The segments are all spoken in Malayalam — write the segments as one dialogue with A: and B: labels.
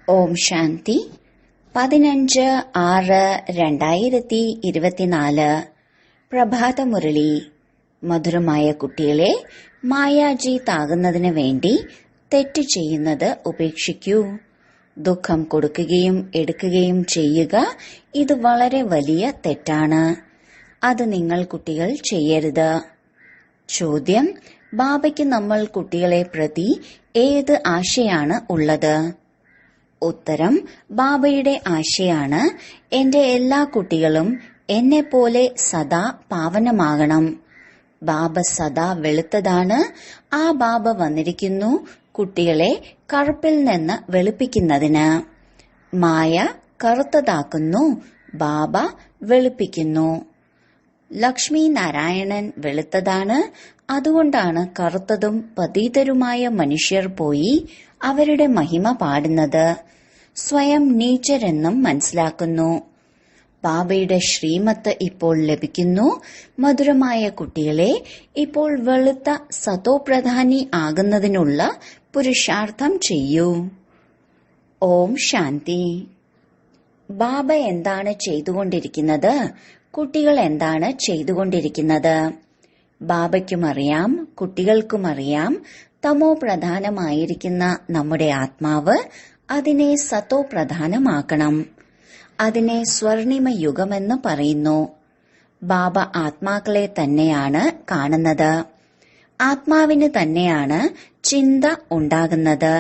A: ഓം ശാന്തി 15/6/2024 പ്രഭാതമുരളി. മധുരമായ കുട്ടികളെ, മായാജീത്താകുന്നതിന് വേണ്ടി തെറ്റ് ചെയ്യുന്നത് ഉപേക്ഷിക്കൂ. ദുഃഖം കൊടുക്കുകയും എടുക്കുകയും ചെയ്യുക, ഇത് വളരെ വലിയ തെറ്റാണ്. അത് നിങ്ങൾ കുട്ടികൾ ചെയ്യരുത്. ചോദ്യം: ബാബയ്ക്ക് നമ്മൾ കുട്ടികളെ പ്രതി ഏത് ആശയാണ് ഉള്ളത്? ഉത്തരം: ബാബയുടെ ആശയാണ് എന്റെ എല്ലാ കുട്ടികളും എന്നെപ്പോലെ സദാ പാവനമാകണം. ബാബ സദാ വെളുത്തതാണ്. ആ ബാബ വന്നിരിക്കുന്നു കുട്ടികളെ കറുപ്പിൽ നിന്ന് വെളുപ്പിക്കുന്നതിന്. മായ കറുത്തതാക്കുന്നു, ബാബ വെളുപ്പിക്കുന്നു. ലക്ഷ്മി നാരായണൻ വെളുത്തതാണ്. അതുകൊണ്ടാണ് കറുത്തതും പതീതരുമായ മനുഷ്യർ പോയി അവരുടെ മഹിമ പാടുന്നത്. സ്വയം നീചരെന്നും മനസ്സിലാക്കുന്നു. ബാബയുടെ ശ്രീമത്ത് ഇപ്പോൾ ലഭിക്കുന്നു. മധുരമായ കുട്ടികളെ, ഇപ്പോൾ വെളുത്ത സതോപ്രധാനി ആകുന്നതിനുള്ള പുരുഷാർത്ഥം ചെയ്യൂ. ഓം ശാന്തി. ബാബ എന്താണ് ചെയ്തുകൊണ്ടിരിക്കുന്നത്? കുട്ടികൾ എന്താണ് ചെയ്തുകൊണ്ടിരിക്കുന്നത്? ബാബയ്ക്കുമറിയാം, കുട്ടികൾക്കുമറിയാം. തമോ പ്രധാനമായിരിക്കുന്ന നമ്മുടെ ആത്മാവ് അതിനെ സത്തോ പ്രധാനമാക്കണം. അതിനെ സ്വർണിമ യുഗമെന്ന് പറയുന്നു. ബാബ ആത്മാക്കളെ തന്നെയാണ് കാണുന്നത്. ആത്മാവിന് തന്നെയാണ് ചിന്ത ഉണ്ടാകുന്നത്.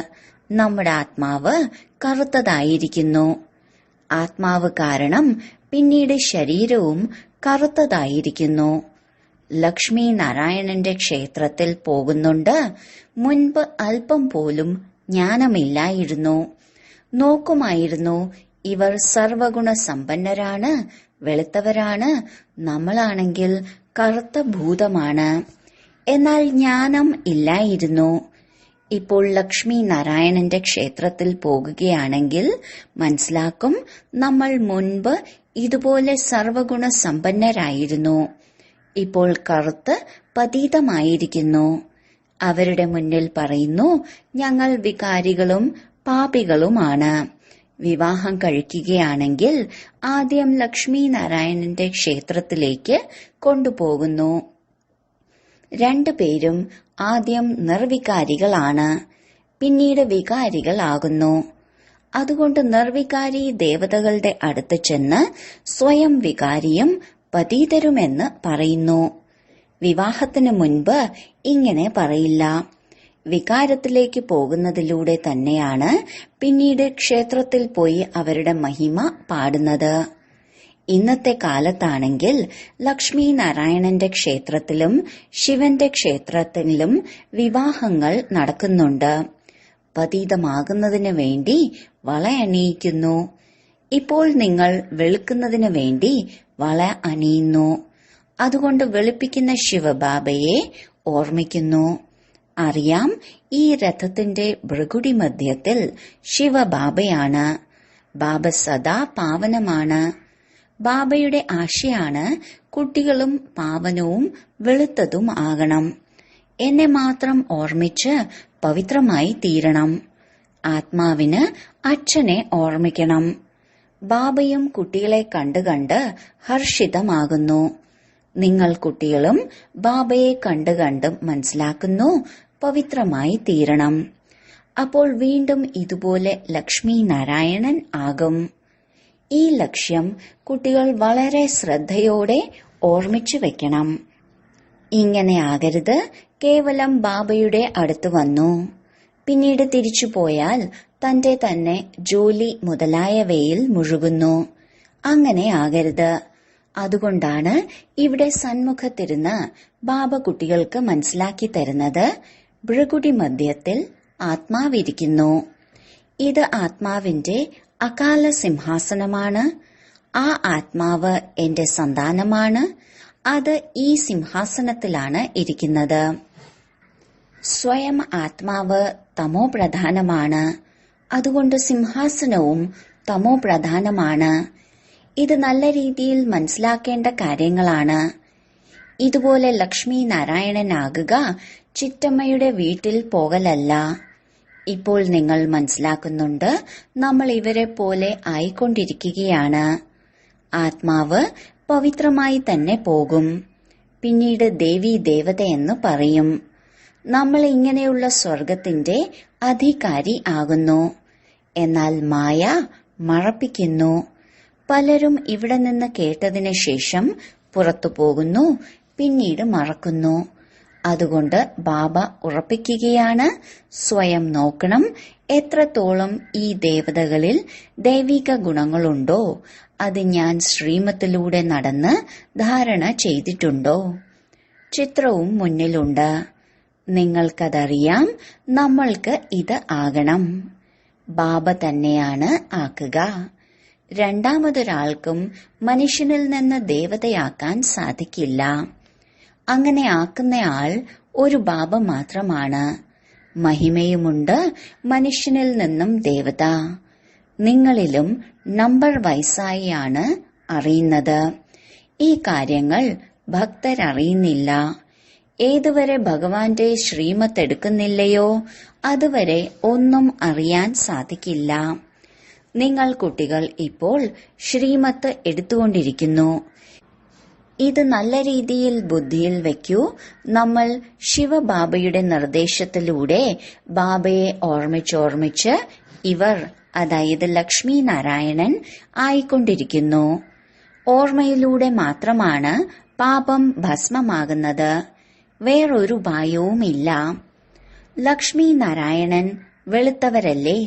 A: നമ്മുടെ ആത്മാവ് കറുത്തതായിരിക്കുന്നു. ആത്മാവ് കാരണം പിന്നീട് ശരീരവും കറുത്തതായിരിക്കുന്നു. ലക്ഷ്മി നാരായണന്റെ ക്ഷേത്രത്തിൽ പോകുന്നുണ്ട്. മുൻപ് അല്പം പോലും ജ്ഞാനമില്ലായിരുന്നു. നോക്കുമായിരുന്നു, ഇവർ സർവഗുണ സമ്പന്നരാണ്, വെളുത്തവരാണ്. നമ്മളാണെങ്കിൽ കറുത്ത ഭൂതമാണ്. എന്നാൽ ജ്ഞാനം ഇല്ലായിരുന്നു. ഇപ്പോൾ ലക്ഷ്മി നാരായണന്റെ ക്ഷേത്രത്തിൽ പോകുകയാണെങ്കിൽ മനസ്സിലാക്കും, നമ്മൾ മുൻപ് ഇതുപോലെ സർവഗുണ സമ്പന്നരായിരുന്നു. ഇപ്പോൾ കറുത്ത് പതീതമായിരിക്കുന്നു. അവരുടെ മുന്നിൽ പറയുന്നു, ഞങ്ങൾ വികാരികളും പാപികളുമാണ്. വിവാഹം കഴിക്കുകയാണെങ്കിൽ ആദ്യം ലക്ഷ്മി നാരായണന്റെ ക്ഷേത്രത്തിലേക്ക് കൊണ്ടുപോകുന്നു. രണ്ടുപേരും ആദ്യം നിർവികാരികളാണ്, പിന്നീട് വികാരികളാകുന്നു. അതുകൊണ്ട് നിർവികാരി ദേവതകളുടെ അടുത്ത് ചെന്ന് സ്വയം വികാരിയും പതീതരുമെന്ന് പറയുന്നു. വിവാഹത്തിന് മുൻപ് ഇങ്ങനെ പറയില്ല. വികാരത്തിലേക്ക് പോകുന്നതിലൂടെ തന്നെയാണ് പിന്നീട് ക്ഷേത്രത്തിൽ പോയി അവരുടെ മഹിമ പാടുന്നത്. ഇന്നത്തെ കാലത്താണെങ്കിൽ ലക്ഷ്മി നാരായണന്റെ ക്ഷേത്രത്തിലും ശിവന്റെ ക്ഷേത്രത്തിലും വിവാഹങ്ങൾ നടക്കുന്നുണ്ട്. പതീതമാകുന്നതിന് വേണ്ടി വള അണിയിക്കുന്നു. ഇപ്പോൾ നിങ്ങൾ വെളുക്കുന്നതിന് വേണ്ടി വള അണിയുന്നു. അതുകൊണ്ട് വെളുപ്പിക്കുന്ന ശിവബാബയെ ഓർമ്മിക്കുന്നു. അറിയാം, ഈ രഥത്തിന്റെ ഭൃഗുടി മധ്യത്തിൽ ശിവബാബയാണ്. ബാബ സദാ പാവനമാണ്. ബാബയുടെ ആശയാണ് കുട്ടികളും പാവനവും വെളുത്തതും ആകണം. എന്നെ മാത്രം ഓർമ്മിച്ച് പവിത്രമായി തീരണം. ആത്മാവിന് അച്ഛനെ ഓർമ്മിക്കണം. ബാബയും കുട്ടികളെ കണ്ട് ഹർഷിതമാകുന്നു. നിങ്ങൾ കുട്ടികളും ബാബയെ കണ്ട് മനസ്സിലാക്കുന്നു, പവിത്രമായി തീരണം. അപ്പോൾ വീണ്ടും ഇതുപോലെ ലക്ഷ്മി നാരായണൻ ആകും. ഈ ലക്ഷ്യം കുട്ടികൾ വളരെ ശ്രദ്ധയോടെ ഓർമ്മിച്ചു വെക്കണം. ഇങ്ങനെ ആകരുത്, കേവലം ബാബയുടെ അടുത്ത് വന്നു പിന്നീട് തിരിച്ചു പോയാൽ തന്റെ തന്നെ ജോലി മുതലായവയിൽ മുഴുകുന്നു. അങ്ങനെ ആകരുത്. അതുകൊണ്ടാണ് ഇവിടെ സന്മുഖത്തിരുന്ന് ബാബ കുട്ടികൾക്ക് മനസ്സിലാക്കി തരുന്നത്, ഭൃഗുടി മധ്യത്തിൽ ആത്മാവിരിക്കുന്നു. ഇത് ആത്മാവിന്റെ അകാല സിംഹാസനമാണ്. ആ ആത്മാവ് എന്റെ സന്താനമാണ്. അത് ഈ സിംഹാസനത്തിലാണ് ഇരിക്കുന്നത്. സ്വയം ആത്മാവ് തമോ പ്രധാനമാണ്. അതുകൊണ്ട് സിംഹാസനവും തമോ പ്രധാനമാണ്. ഇത് നല്ല രീതിയിൽ മനസ്സിലാക്കേണ്ട കാര്യങ്ങളാണ്. ഇതുപോലെ ലക്ഷ്മി നാരായണനാകുക ചിറ്റമ്മയുടെ വീട്ടിൽ പോകലല്ല. ഇപ്പോൾ നിങ്ങൾ മനസ്സിലാക്കുന്നുണ്ട്, നമ്മൾ ഇവരെ പോലെ ആയിക്കൊണ്ടിരിക്കുകയാണ്. ആത്മാവ് പവിത്രമായി തന്നെ പോകും. പിന്നീട് ദേവീ ദേവതയെന്ന് പറയും. നമ്മൾ ഇങ്ങനെയുള്ള സ്വർഗത്തിന്റെ അധികാരി ആകുന്നു. എന്നാൽ മായ മറപ്പിക്കുന്നു. പലരും ഇവിടെ നിന്ന് കേട്ടതിന് ശേഷം പുറത്തു പോകുന്നു, പിന്നീട് മറക്കുന്നു. അതുകൊണ്ട് ബാബ ഉറപ്പിക്കുകയാണ്, സ്വയം നോക്കണം എത്രത്തോളം ഈ ദേവതകളിൽ ദൈവിക ഗുണങ്ങളുണ്ടോ, അത് ഞാൻ ശ്രീമത്തിലൂടെ നടന്ന് ധാരണ ചെയ്തിട്ടുണ്ടോ. ചിത്രവും മുന്നിലുണ്ട്. നിങ്ങൾക്കതറിയാം, നമ്മൾക്ക് ഇത് ആകണം. ബാബ തന്നെയാണ് ആക്കുക. രണ്ടാമതൊരാൾക്കും മനുഷ്യനിൽ നിന്ന് ദേവതയാക്കാൻ സാധിക്കില്ല. അങ്ങനെ ആക്കുന്നയാൾ ഒരു ബാബ മാത്രമാണ്. മഹിമയുമുണ്ട് മനുഷ്യനിൽ നിന്നും ദേവത. നിങ്ങളിലും നമ്പർ വൈസായാണ് അറിയുന്നത്. ഈ കാര്യങ്ങൾ ഭക്തരറിയുന്നില്ല. ഏതുവരെ ഭഗവാന്റെ ശ്രീമത്ത് എടുക്കുന്നില്ലയോ അതുവരെ ഒന്നും അറിയാൻ സാധിക്കില്ല. നിങ്ങൾ കുട്ടികൾ ഇപ്പോൾ ശ്രീമത്ത് എടുത്തുകൊണ്ടിരിക്കുന്നു. ഇത് നല്ല രീതിയിൽ ബുദ്ധിയിൽ വയ്ക്കൂ. നമ്മൾ ശിവബാബയുടെ നിർദ്ദേശത്തിലൂടെ ബാബയെ ഓർമ്മിച്ചോർമ്മിച്ച് ഇവർ, അതായത് ലക്ഷ്മി നാരായണൻ ആയിക്കൊണ്ടിരിക്കുന്നു. ഓർമ്മയിലൂടെ മാത്രമാണ് പാപം ഭസ്മമാകുന്നത്. വേറൊരു ഉപായവുമില്ല. ലക്ഷ്മി നാരായണൻ വെളുത്തവരല്ലേ?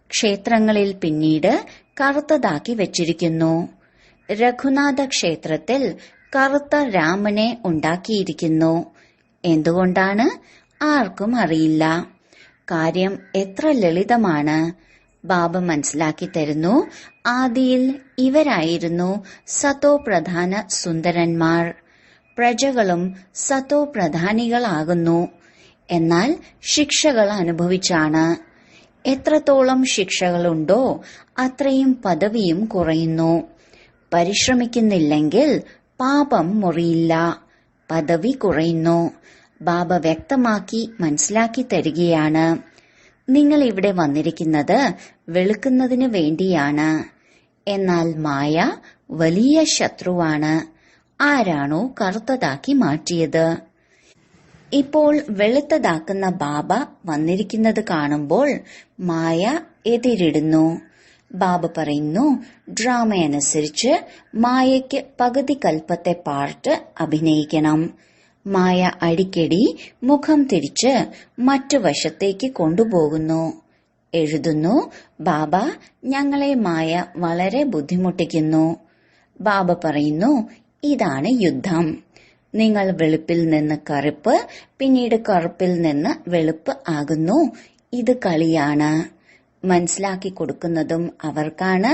A: ക്ഷേത്രങ്ങളിൽ പിന്നീട് കറുത്തതാക്കി വച്ചിരിക്കുന്നു. രഘുനാഥ ക്ഷേത്രത്തിൽ കറുത്ത രാമനെ ഉണ്ടാക്കിയിരിക്കുന്നു. എന്തുകൊണ്ടാണ്? ആർക്കും അറിയില്ല. കാര്യം എത്ര ലളിതമാണ്. ബാബ മനസ്സിലാക്കി തരുന്നു. ആദിയിൽ ഇവരായിരുന്നു സതോ പ്രധാന സുന്ദരന്മാർ. പ്രജകളും സതോ പ്രധാനികളാകുന്നു. എന്നാൽ ശിക്ഷകൾ അനുഭവിച്ചാണ്. എത്രത്തോളം ശിക്ഷകളുണ്ടോ അത്രയും പദവിയും കുറയുന്നു. പരിശ്രമിക്കുന്നില്ലെങ്കിൽ പാപം മുറിയില്ല, പദവി കുറയുന്നു. ബാബ വ്യക്തമാക്കി മനസ്സിലാക്കി തരികയാണ്. നിങ്ങൾ ഇവിടെ വന്നിരിക്കുന്നത് വെളുക്കുന്നതിന് വേണ്ടിയാണ്. എന്നാൽ മായ വലിയ ശത്രുവാണ്. ആരാണോ കറുത്തതാക്കി മാറ്റിയത്. ഇപ്പോൾ വെളുത്തതാക്കുന്ന ബാബ വന്നിരിക്കുന്നത് കാണുമ്പോൾ മായ എതിരിടുന്നു. ബാബ പറയുന്നു, ഡ്രാമയനുസരിച്ച് മായയ്ക്ക് പകുതി കൽപ്പത്തെ പാർട്ട് അഭിനയിക്കണം. മായ അടിക്കടി മുഖം തിരിച്ച് മറ്റു വശത്തേക്ക് കൊണ്ടുപോകുന്നു. എഴുതുന്നു, ബാബ ഞങ്ങളെ മായ വളരെ ബുദ്ധിമുട്ടിക്കുന്നു. ബാബ പറയുന്നു, ഇതാണ് യുദ്ധം. നിങ്ങൾ വെളുപ്പിൽ നിന്ന് കറുപ്പ്, പിന്നീട് കറുപ്പിൽ നിന്ന് വെളുപ്പ് ആകുന്നു. ഇത് കളിയാണ്. മനസ്സിലാക്കി കൊടുക്കുന്നതും അവർക്കാണ്.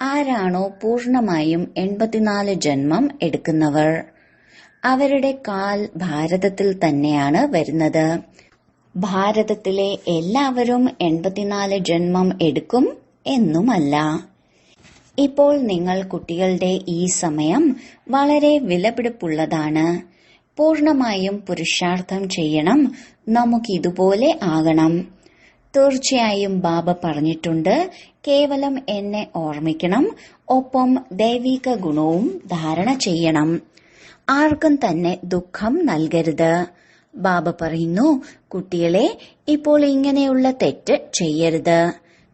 A: ആരാണോ പൂർണമായും 84 ജന്മം എടുക്കുന്നവർ, അവരുടെ കാൽ ഭാരതത്തിൽ തന്നെയാണ് വരുന്നത്. ഭാരതത്തിലെ എല്ലാവരും 84 ജന്മം എടുക്കും എന്നുമല്ല. ഇപ്പോൾ നിങ്ങൾ കുട്ടികളുടെ ഈ സമയം വളരെ വിലപിടിപ്പുള്ളതാണ്. പൂർണമായും പുരുഷാർത്ഥം ചെയ്യണം. നമുക്കിതുപോലെ ആകണം. തീർച്ചയായും ബാബ പറഞ്ഞിട്ടുണ്ട്, കേവലം എന്നെ ഓർമ്മിക്കണം, ഒപ്പം ദൈവിക ഗുണവും ധാരണ ചെയ്യണം. ആർക്കും തന്നെ ദുഃഖം നൽകരുത്. ബാബ പറയുന്നു, കുട്ടികളെ ഇപ്പോൾ ഇങ്ങനെയുള്ള തെറ്റ് ചെയ്യരുത്.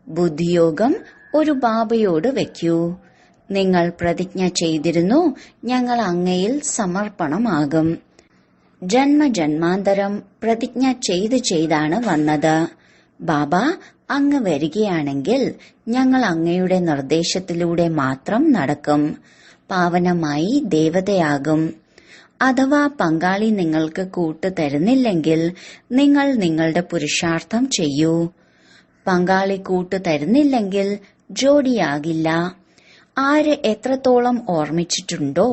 A: ബുദ്ധിയോഗം ഒരു ബാബയോട് വെക്കൂ. നിങ്ങൾ പ്രതിജ്ഞ ചെയ്തിരുന്നു, ഞങ്ങൾ അങ്ങയിൽ സമർപ്പണമാകും. ജന്മജന്മാന്തരം പ്രതിജ്ഞ ചെയ്താണ് വന്നത്. ബാബ, അങ്ങ് വരികയാണെങ്കിൽ ഞങ്ങൾ അങ്ങയുടെ നിർദ്ദേശത്തിലൂടെ മാത്രം നടക്കും. പാവനമായി ദേവതയാകും. അഥവാ പങ്കാളി നിങ്ങൾക്ക് കൂട്ട് തരുന്നില്ലെങ്കിൽ നിങ്ങൾ നിങ്ങളുടെ പുരുഷാർത്ഥം ചെയ്യൂ. പങ്കാളി കൂട്ട് തരുന്നില്ലെങ്കിൽ ജോഡിയാകില്ല. ആര് എത്രത്തോളം ഓർമ്മിച്ചിട്ടുണ്ടോ,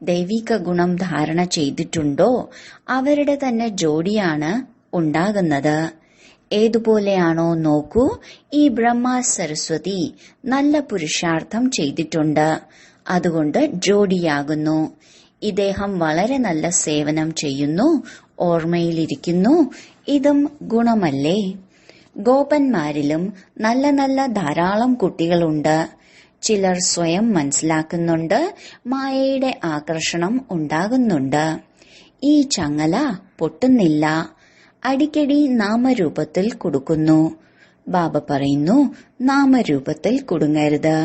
A: ദൈവിക ഗുണം ധാരണ ചെയ്തിട്ടുണ്ടോ, അവരുടെ തന്നെ ജോഡിയാണ് ഉണ്ടാകുന്നത്. ഏതുപോലെയാണോ നോക്കൂ, ഈ ബ്രഹ്മ സരസ്വതി നല്ല പുരുഷാർത്ഥം ചെയ്തിട്ടുണ്ട്. അതുകൊണ്ട് ജോഡിയാകുന്നു. ഇദ്ദേഹം വളരെ നല്ല സേവനം ചെയ്യുന്നു, ഓർമ്മയിലിരിക്കുന്നു. ഇതും ഗുണമല്ലേ? ഗോപന്മാരിലും നല്ല നല്ല ധാരാളം കുട്ടികളുണ്ട്. ചിലർ സ്വയം മനസ്സിലാക്കുന്നുണ്ട്, മായയുടെ ആകർഷണം ഉണ്ടാകുന്നുണ്ട്. ഈ ചങ്ങല പൊട്ടുന്നില്ല. അടിക്കടി നാമരൂപത്തിൽ കുടുക്കുന്നു. ബാബ പറയുന്നു, നാമരൂപത്തിൽ കുടുങ്ങരുത്.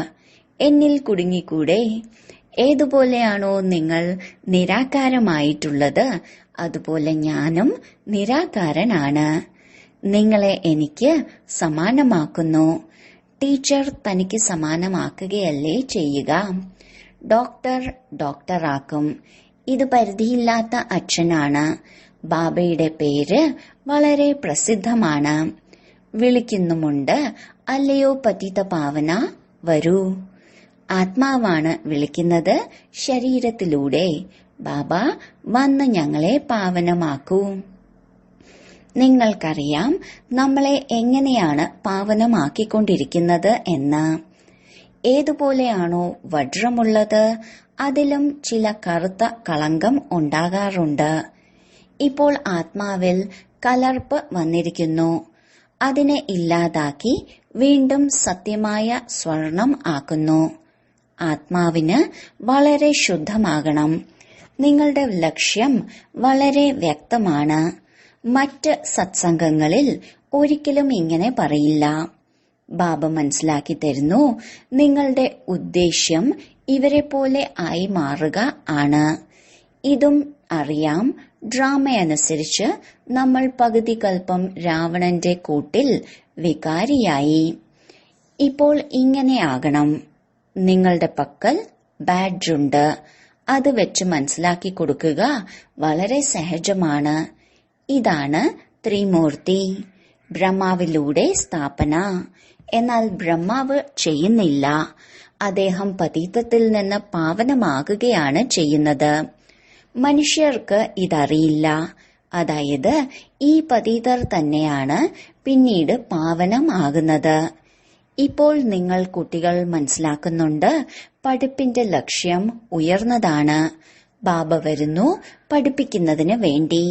A: എന്നിൽ കുടുങ്ങിക്കൂടെ? ഏതുപോലെയാണോ നിങ്ങൾ നിരാകാരമായിട്ടുള്ളത്, അതുപോലെ ഞാനും നിരാകാരനാണ്. നിങ്ങളെ എനിക്ക് സമാനമാക്കുന്നു. ടീച്ചർ തനിക്ക് സമാനമാക്കുകയല്ലേ ചെയ്യുക. ഡോക്ടർ ഡോക്ടറാക്കും. ഇത് പരിധിയില്ലാത്ത അച്ഛനാണ്. ബാബയുടെ പേര് വളരെ പ്രസിദ്ധമാണ്. വിളിക്കുന്നുമുണ്ട്, അല്ലയോ പതിത പാവന, വരൂ. ആത്മാവാണ് വിളിക്കുന്നത്, ശരീരത്തിലൂടെ. ബാബ വന്ന് ഞങ്ങളെ പാവനമാക്കൂ. നിങ്ങൾക്കറിയാം നമ്മളെ എങ്ങനെയാണ് പാവനമാക്കിക്കൊണ്ടിരിക്കുന്നത് എന്ന്. ഏതുപോലെയാണോ വജ്രമുള്ളത്, അതിലും ചില കറുത്ത കളങ്കം ഉണ്ടാകാറുണ്ട്. ഇപ്പോൾ ആത്മാവിൽ കലർപ്പ് വന്നിരിക്കുന്നു. അതിനെ ഇല്ലാതാക്കി വീണ്ടും സത്യമായ സ്വർണം ആക്കുന്നു. ആത്മാവിന് വളരെ ശുദ്ധമാകണം. നിങ്ങളുടെ ലക്ഷ്യം വളരെ വ്യക്തമാണ്. മറ്റ് സത്സംഗങ്ങളിൽ ഒരിക്കലും ഇങ്ങനെ പറയില്ല. ബാബ മനസ്സിലാക്കി തരുന്നു, നിങ്ങളുടെ ഉദ്ദേശ്യം ഇവരെ പോലെ ആയി മാറുക ആണ്. ഇതും അറിയാം. ഡ്രാമയനുസരിച്ച് നമ്മൾ പകുതി കൽപ്പം രാവണന്റെ കൂട്ടിൽ വികാരിയായി. ഇപ്പോൾ ഇങ്ങനെയാകണം. നിങ്ങളുടെ പക്കൽ ബാഡ്ജുണ്ട്. അത് വെച്ച് മനസ്സിലാക്കി കൊടുക്കുക വളരെ സഹജമാണ്. ഇതാണ് ത്രിമൂർത്തി. ബ്രഹ്മാവിലൂടെ സ്ഥാപന. എന്നാൽ ബ്രഹ്മാവ് ചെയ്യുന്നില്ല. അദ്ദേഹം പതീതത്തിൽ നിന്ന് പാവനമാകുകയാണ് ചെയ്യുന്നത്. മനുഷ്യർക്ക് ഇതറിയില്ല. അതായത് ഈ പതീതർ തന്നെയാണ് പിന്നീട് പാവനമാകുന്നത്. ഇപ്പോൾ നിങ്ങൾ കുട്ടികൾ മനസ്സിലാക്കുന്നുണ്ട്, പഠിപ്പിന്റെ ലക്ഷ്യം ഉയർന്നതാണ്. ബാബ വരുന്നു പഠിപ്പിക്കുന്നതിന് വേണ്ടി.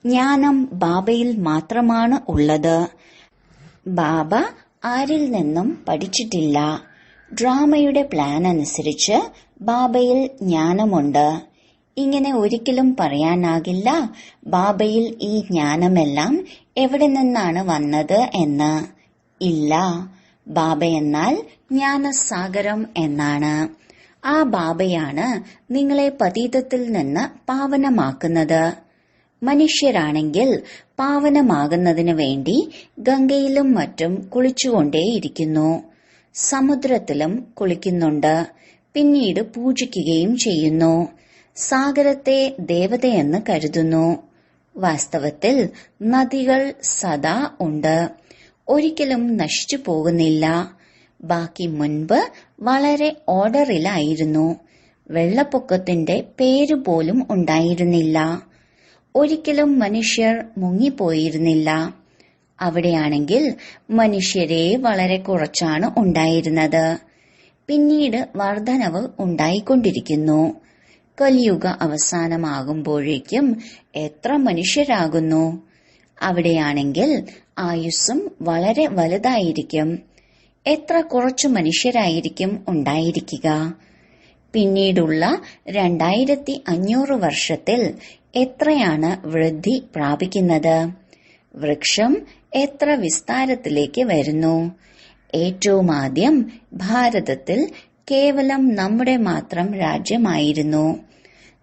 A: ജ്ഞാനം ബാബയിൽ മാത്രമാണ് ഉള്ളത്. ബാബ ആരിൽ നിന്നും പഠിച്ചിട്ടില്ല. ഡ്രാമയുടെ പ്ലാൻ അനുസരിച്ച് ബാബയിൽ ജ്ഞാനമുണ്ട്. ഇങ്ങനെ ഒരിക്കലും പറയാനാകില്ല ബാബയിൽ ഈ ജ്ഞാനമെല്ലാം എവിടെ നിന്നാണ് വന്നത് എന്ന്. ഇല്ല, ബാബ എന്നാൽ ജ്ഞാനസാഗരം എന്നാണ്. ആ ബാബയാണ് നിങ്ങളെ പതീതത്തിൽ നിന്ന് പാവനമാക്കുന്നത്. മനുഷ്യരാണെങ്കിൽ പാവനമാകുന്നതിന് വേണ്ടി ഗംഗയിലും മറ്റും കുളിച്ചുകൊണ്ടേയിരിക്കുന്നു. സമുദ്രത്തിലും കുളിക്കുന്നുണ്ട്. പിന്നീട് പൂജിക്കുകയും ചെയ്യുന്നു. സാഗരത്തെ ദേവതയെന്ന് കരുതുന്നു. വാസ്തവത്തിൽ നദികൾ സദാ ഉണ്ട്, ഒരിക്കലും നശിച്ചു പോകുന്നില്ല. ബാക്കി മുൻപ് വളരെ ഓർഡറിലായിരുന്നു. വെള്ളപ്പൊക്കത്തിന്റെ പേര് പോലും ഉണ്ടായിരുന്നില്ല. ഒരിക്കലും മനുഷ്യർ മുങ്ങിപ്പോയിരുന്നില്ല. അവിടെയാണെങ്കിൽ മനുഷ്യരെ വളരെ കുറച്ചാണ് ഉണ്ടായിരുന്നത്. പിന്നീട് വർധനവ് ഉണ്ടായിക്കൊണ്ടിരിക്കുന്നു. കലിയുഗ അവസാനമാകുമ്പോഴേക്കും എത്ര മനുഷ്യരാകുന്നു. അവിടെയാണെങ്കിൽ ആയുസ്സും വളരെ വലുതായിരിക്കും. എത്ര കുറച്ചു മനുഷ്യരായിരിക്കും ഉണ്ടായിരിക്കുക. പിന്നീടുള്ള 2500 വർഷത്തിൽ എത്രയാണ് വൃദ്ധി പ്രാപിക്കുന്നത്. വൃക്ഷം എത്ര വിസ്താരത്തിലേക്ക് വരുന്നു. ഏറ്റവും ആദ്യം ഭാരതത്തിൽ കേവലം നമ്മുടെ മാത്രം രാജ്യമായിരുന്നു.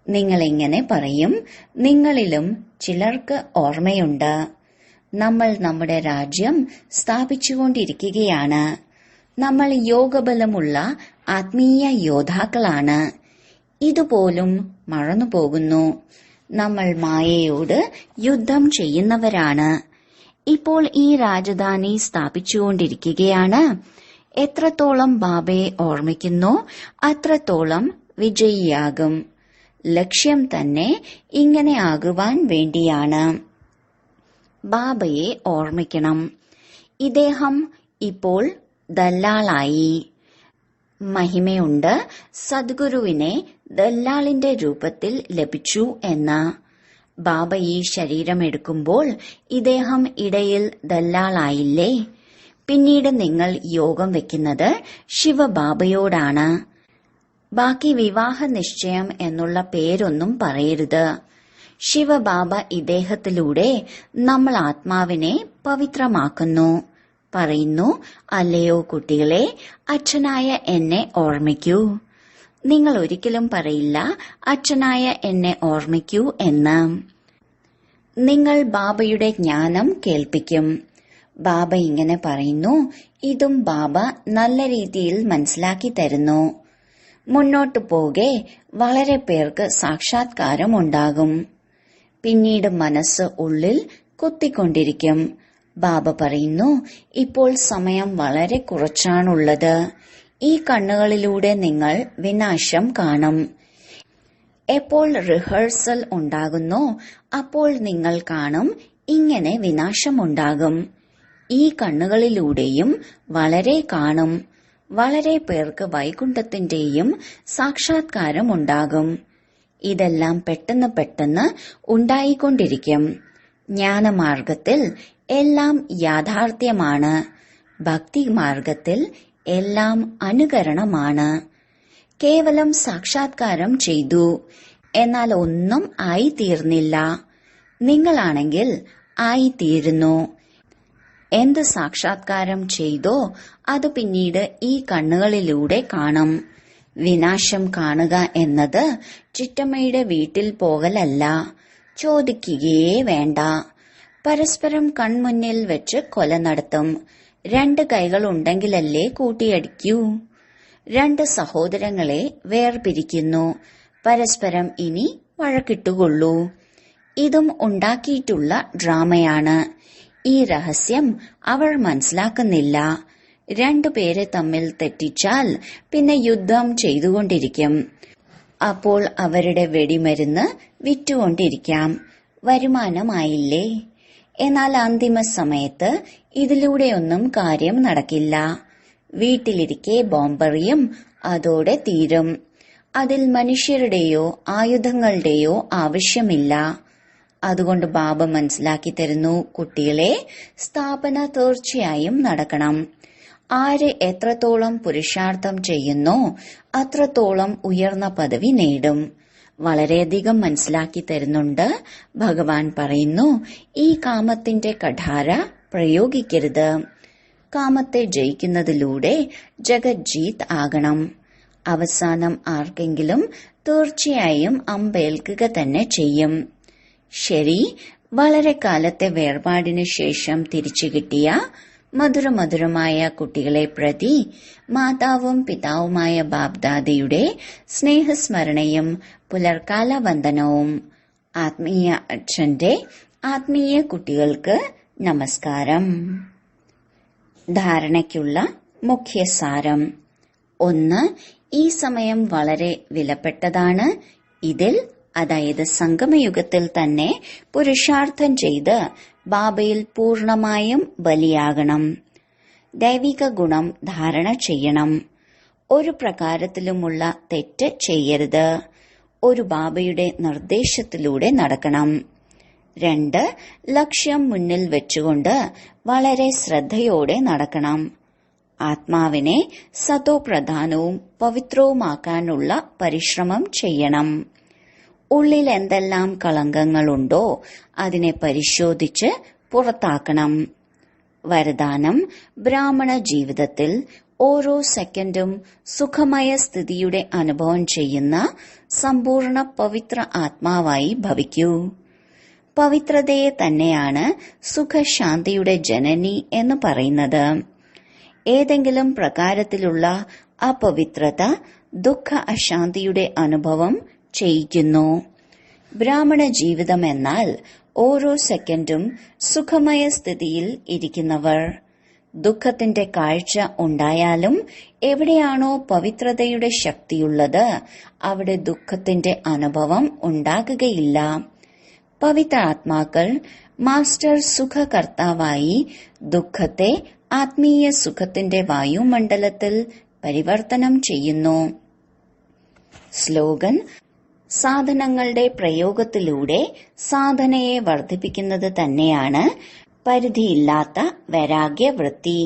A: നിങ്ങളിങ്ങനെ പറയും, നിങ്ങളിലും ചിലർക്ക് ഓർമ്മയുണ്ട്. നമ്മൾ നമ്മുടെ രാജ്യം സ്ഥാപിച്ചുകൊണ്ടിരിക്കുകയാണ്. നമ്മൾ യോഗബലമുള്ള ആത്മീയ യോദ്ധാക്കളാണ്. ഇതുപോലും മറന്നുപോകുന്നു. നമ്മൾ മായയോട് യുദ്ധം ചെയ്യുന്നവരാണ്. ഇപ്പോൾ ഈ രാജധാനി സ്ഥാപിച്ചുകൊണ്ടിരിക്കുകയാണ്. എത്രത്തോളം ബാബയെ ഓർമ്മിക്കുന്നോ അത്രത്തോളം വിജയിയാകും. ലക്ഷ്യം തന്നെ ഇങ്ങനെ ആകുവാൻ വേണ്ടിയാണ്. ബാബയെ ഓർമ്മിക്കണം. ഇദ്ദേഹം ഇപ്പോൾ ദല്ലാളായി. മഹിമയുണ്ട്. സദ്ഗുരുവിനെ ദല്ലാളിന്റെ രൂപത്തിൽ ലഭിച്ചു എന്ന. ബാബ ഈ ശരീരമെടുക്കുമ്പോൾ ഇദ്ദേഹം ഇടയിൽ ദല്ലാളായില്ലേ? പിന്നീട് നിങ്ങൾ യോഗം വെക്കുന്നത് ശിവബാബയോടാണ്. ബാക്കി വിവാഹ നിശ്ചയം എന്നുള്ള പേരൊന്നും പറയരുത്. ശിവബാബ ഇദ്ദേഹത്തിലൂടെ നമ്മൾ ആത്മാവിനെ പവിത്രമാക്കുന്നു. പറയുന്നു, അല്ലയോ കുട്ടികളെ, അച്ഛനായ എന്നെ ഓർമ്മിക്കൂ. നിങ്ങൾ ഒരിക്കലും പറയില്ല അച്ഛനായ എന്നെ ഓർമ്മിക്കൂ എന്ന്. നിങ്ങൾ ബാബയുടെ ജ്ഞാനം കേൾപ്പിക്കും. ബാബ ഇങ്ങനെ പറയുന്നു, ഇതും ബാബ നല്ല രീതിയിൽ മനസ്സിലാക്കി തരുന്നു. മുന്നോട്ടു പോകെ വളരെ പേർക്ക് സാക്ഷാത്കാരം ഉണ്ടാകും. പിന്നീട് മനസ്സ് ഉള്ളിൽ കുത്തിക്കൊണ്ടിരിക്കും. ബാബ പറയുന്നു, ഇപ്പോൾ സമയം വളരെ കുറച്ചാണുള്ളത്. ഈ കണ്ണുകളിലൂടെ നിങ്ങൾ വിനാശം കാണും. എപ്പോൾ റിഹേഴ്സൽ ഉണ്ടാകുന്നോ അപ്പോൾ നിങ്ങൾ കാണും ഇങ്ങനെ വിനാശമുണ്ടാകും. ഈ കണ്ണുകളിലൂടെയും വളരെ കാണും. വളരെ പേർക്ക് വൈകുണ്ഠത്തിന്റെയും സാക്ഷാത്കാരം ഉണ്ടാകും. ഇതെല്ലാം പെട്ടെന്ന് പെട്ടെന്ന് ഉണ്ടായിക്കൊണ്ടിരിക്കും. ജ്ഞാനമാർഗത്തിൽ എല്ലാം യാഥാർത്ഥ്യമാണ്. ഭക്തി മാർഗത്തിൽ എല്ലാം അനുകരണമാണ്. കേവലം സാക്ഷാത്കാരം ചെയ്തു, എന്നാൽ ഒന്നും ആയിത്തീർന്നില്ല. നിങ്ങളാണെങ്കിൽ ആയിത്തീരുന്നു. എന്ത് സാക്ഷാത്കാരം ചെയ്തോ അത് പിന്നീട് ഈ കണ്ണുകളിലൂടെ കാണും. വിനാശം കാണുക എന്നത് ചിറ്റമ്മയുടെ വീട്ടിൽ പോകലല്ല. ചോദിക്കുകയേ വേണ്ട. പരസ്പരം കൺമുന്നിൽ വെച്ച് കൊല നടത്തും. 2 കൈകൾ ഉണ്ടെങ്കിലല്ലേ കൂട്ടിയടിക്കൂ. 2 സഹോദരങ്ങളെ വേർപിരിക്കുന്നു. പരസ്പരം ഇനി വഴക്കിട്ടുകൊള്ളൂ. ഇതും ഉണ്ടാക്കിയിട്ടുള്ള ഡ്രാമയാണ്. ഈ രഹസ്യം അവർ മനസ്സിലാക്കുന്നില്ല. 2 പേരെ തമ്മിൽ തെറ്റിച്ചാൽ പിന്നെ യുദ്ധം ചെയ്തുകൊണ്ടിരിക്കും. അപ്പോൾ അവരുടെ വെടിമരുന്ന് വിറ്റുകൊണ്ടിരിക്കാം. വരുമാനമായില്ലേ? എന്നാൽ അന്തിമ സമയത്ത് ഇതിലൂടെയൊന്നും കാര്യം നടക്കില്ല. വീട്ടിലിരിക്കെ ബോംബെറിയും, അതോടെ തീരും. അതിൽ മനുഷ്യരുടെയോ ആയുധങ്ങളുടെയോ ആവശ്യമില്ല. അതുകൊണ്ട് ബാബ മനസ്സിലാക്കി തരുന്നു, കുട്ടികളെ, സ്ഥാപന തീർച്ചയായും നടക്കണം. ആര് എത്രത്തോളം പുരുഷാർത്ഥം ചെയ്യുന്നോ അത്രത്തോളം ഉയർന്ന പദവി നേടും. വളരെയധികം മനസ്സിലാക്കി തരുന്നുണ്ട്. ഭഗവാൻ പറയുന്നു, ഈ കാമത്തിന്റെ കഠാര പ്രയോഗിക്കരുത്. കാമത്തെ ജയിക്കുന്നതിലൂടെ ജഗജ്ജീത് ആകണം. അവസാനം ആർക്കെങ്കിലും തീർച്ചയായും അമ്പേൽക്കുക തന്നെ ചെയ്യും. ശരി, വളരെ കാലത്തെ വേർപാടിനു ശേഷം തിരിച്ചു കിട്ടിയ മധുരമധുരമായ കുട്ടികളെ പ്രതി മാതാവും പിതാവുമായ ബാബ്ദാദയുടെ സ്നേഹസ്മരണയും പുലർക്കാല വന്ദനവും. ആത്മീയ അച്ഛന്റെ ആത്മീയ കുട്ടികൾക്ക് നമസ്കാരം. ധാരണയ്ക്കുള്ള മുഖ്യസാരം. 1. ഈ സമയം വളരെ വിലപ്പെട്ടതാണ്. ഇതിൽ, അതായത് സംഗമയുഗത്തിൽ തന്നെ പുരുഷാർത്ഥം ചെയ്ത് ബാബയിൽ പൂർണമായും ബലിയാകണം. ദൈവിക ഗുണം ധാരണ ചെയ്യണം. ഒരു പ്രകാരത്തിലുമുള്ള തെറ്റ് ചെയ്യരുത്. ഒരു ബാബയുടെ നിർദ്ദേശത്തിലൂടെ നടക്കണം. 2. ലക്ഷ്യം മുന്നിൽ വെച്ചുകൊണ്ട് വളരെ ശ്രദ്ധയോടെ നടക്കണം. ആത്മാവിനെ സതോപ്രധാനവും പവിത്രവുമാക്കാനുള്ള പരിശ്രമം ചെയ്യണം. ഉള്ളിൽ എന്തെല്ലാം കളങ്കങ്ങളുണ്ടോ അതിനെ പരിശോധിച്ച് പുറത്താക്കണം. വരദാനം: ബ്രാഹ്മണ ജീവിതത്തിൽ ഓരോ സെക്കൻഡും സുഖമയ സ്ഥിതിയുടെ അനുഭവം ചെയ്യുന്ന സമ്പൂർണ്ണ പവിത്ര ആത്മാവായി ഭവിക്കൂ. പവിത്രതയെ തന്നെയാണ് സുഖശാന്തിയുടെ ജനനി എന്ന് പറയുന്നത്. ഏതെങ്കിലും പ്രകാരത്തിലുള്ള അപവിത്രത ദുഃഖ അശാന്തിയുടെ അനുഭവം ചെയ്യിക്കുന്നു. ബ്രാഹ്മണ ജീവിതം എന്നാൽ ഓരോ സെക്കൻഡും സുഖമയ സ്ഥിതിയിൽ ഇരിക്കുന്നവർ. ദുഃഖത്തിന്റെ കാഴ്ച ഉണ്ടായാലും എവിടെയാണോ പവിത്രതയുടെ ശക്തിയുള്ളത് അവിടെ ദുഃഖത്തിന്റെ അനുഭവം ഉണ്ടാകുകയില്ല. പവിത്ര ആത്മാക്കൾ മാസ്റ്റർ സുഖകർത്താവായി ദുഃഖത്തെ ആത്മീയ സുഖത്തിന്റെ വായുമണ്ഡലത്തിൽ പരിവർത്തനം ചെയ്യുന്നു. സ്ലോഗൻ: സാധനങ്ങളുടെ പ്രയോഗത്തിലൂടെ സാധനയെ വർദ്ധിപ്പിക്കുന്നത് തന്നെയാണ് പരിധിയില്ലാത്ത വൈരാഗ്യവൃത്തി.